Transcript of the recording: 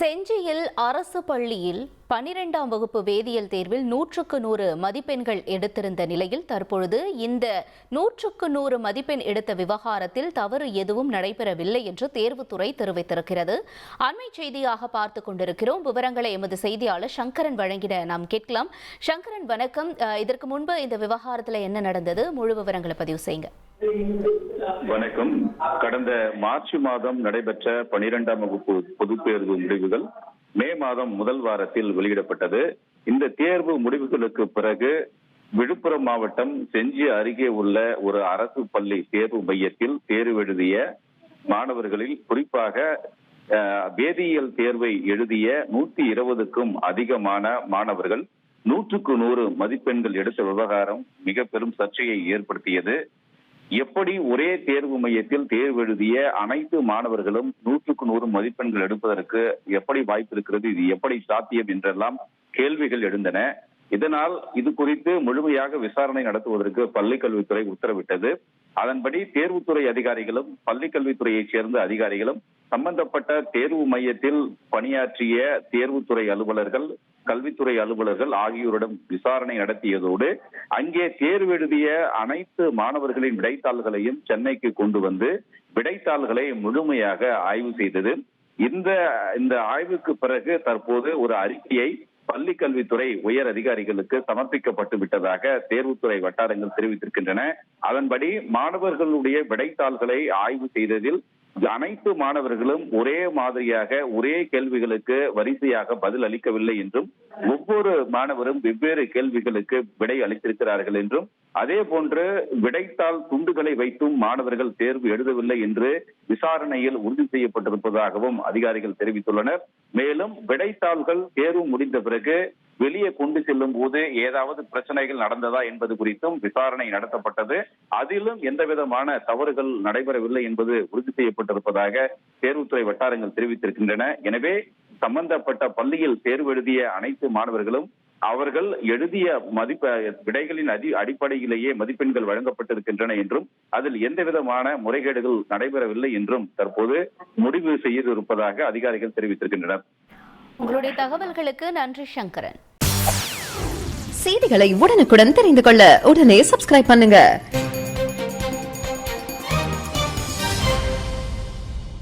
செஞ்சியில் அரசு பள்ளியில் 12ஆம் வகுப்பு வேதியியல் தேர்வில் 100க்கு 100 மதிப்பெண்கள் எடுத்திருந்த நிலையில் தற்பொழுது இந்த 100க்கு 100 மதிப்பெண் எடுத்த விவகாரத்தில் தவறு எதுவும் நடைபெறவில்லை என்று தேர்வுத்துறை தெரிவித்திருக்கிறது. அண்மை செய்தியாக பார்த்துக் கொண்டிருக்கிறோம். விவரங்களை எமது செய்தியாளர் சங்கரன் வழங்கிட நாம் கேட்கலாம். சங்கரன், வணக்கம். இதற்கு முன்பு இந்த விவகாரத்தில் என்ன நடந்தது? முழு விவரங்களை பதிவு செய்யுங்க. வணக்கம். கடந்த மார்ச் மாதம் நடைபெற்ற 12ஆம் வகுப்பு பொதுத் தேர்வு முடிவுகள் மே மாதம் முதல் வாரத்தில் வெளியிடப்பட்டது. இந்த தேர்வு முடிவுகளுக்கு பிறகு விழுப்புரம் மாவட்டம் செஞ்சி அருகே உள்ள ஒரு அரசு பள்ளி தேர்வு மையத்தில் தேர்வு எழுதிய மாணவர்களில் குறிப்பாக வேதியியல் தேர்வை எழுதிய 120க்கும் அதிகமான மாணவர்கள் 100க்கு 100 மதிப்பெண்கள் எடுத்த விவகாரம் மிக பெரும் சர்ச்சையை ஏற்படுத்தியது. எப்படி ஒரே தேர்வு மையத்தில் தேர்வு எழுதிய அனைத்து மாணவர்களும் 100க்கு 100 மதிப்பெண்கள் எடுப்பதற்கு எப்படி வாய்ப்பு இருக்கிறது, இது எப்படி சாத்தியம் என்றெல்லாம் கேள்விகள் எழுந்தன. இதனால் இது குறித்து முழுமையாக விசாரணை நடத்துவதற்கு பள்ளிக் கல்வித்துறை உத்தரவிட்டது. அதன்படி தேர்வுத்துறை அதிகாரிகளும் பள்ளிக் கல்வித்துறையைச் சேர்ந்த அதிகாரிகளும் சம்பந்தப்பட்ட தேர்வு மையத்தில் பணியாற்றிய தேர்வுத்துறை அலுவலர்கள், கல்வித்துறை அலுவலர்கள் ஆகியோரிடம் விசாரணை நடத்தியதோடு அங்கே தேர்வு எழுதிய அனைத்து மாணவர்களின் விடைத்தாள்களையும் சென்னைக்கு கொண்டு வந்து விடைத்தாள்களை முழுமையாக ஆய்வு செய்தது. இந்த ஆய்வுக்கு பிறகு தற்போது ஒரு அறிக்கையை பள்ளி கல்வித்துறை உயர் அதிகாரிகளுக்கு சமர்ப்பிக்கப்பட்டு விட்டதாக தேர்வுத்துறை வட்டாரங்கள் தெரிவித்திருக்கின்றன. அதன்படி மாணவர்களுடைய விடைத்தாள்களை ஆய்வு செய்ததில் அனைத்து மாணவர்களும் ஒரே மாதிரியாக ஒரே கேள்விகளுக்கு வரிசையாக பதில் அளிக்கவில்லை என்றும், ஒவ்வொரு மாணவரும் வெவ்வேறு கேள்விகளுக்கு விடை அளித்திருக்கிறார்கள் என்றும், அதே போன்று விடைத்தாள் துண்டுகளை வைத்தும் மாணவர்கள் தேர்வு எழுதவில்லை என்று விசாரணையில் உறுதி செய்யப்பட்டிருப்பதாகவும் அதிகாரிகள் தெரிவித்துள்ளனர். மேலும் விடைத்தாள்கள் தேர்வு முடிந்த பிறகு வெளியே கொண்டு செல்லும் போது ஏதாவது பிரச்சனைகள் நடந்ததா என்பது குறித்தும் விசாரணை நடத்தப்பட்டது. அதிலும் எந்த விதமான தவறுகள் நடைபெறவில்லை என்பது உறுதி செய்யப்பட்டிருப்பதாக தேர்வுத்துறை வட்டாரங்கள் தெரிவித்திருக்கின்றன. எனவே சம்பந்தப்பட்ட பள்ளியில் தேர்வு எழுதிய அனைத்து மாணவர்களும் அவர்கள் எழுதிய விடைகளின் அடிப்படையிலேயே மதிப்பெண்கள் வழங்கப்பட்டிருக்கின்றன என்றும், அதில் எந்த விதமான முறைகேடுகள் நடைபெறவில்லை என்றும் தற்போது முடிவு செய்திருப்பதாக அதிகாரிகள் தெரிவித்திருக்கின்றனர். உங்களுடைய தகவல்களுக்கு நன்றி சங்கரன். செய்திகளை உடனுக்குடன் தெரிந்து கொள்ள உடனே சப்ஸ்கிரைப் பண்ணுங்க.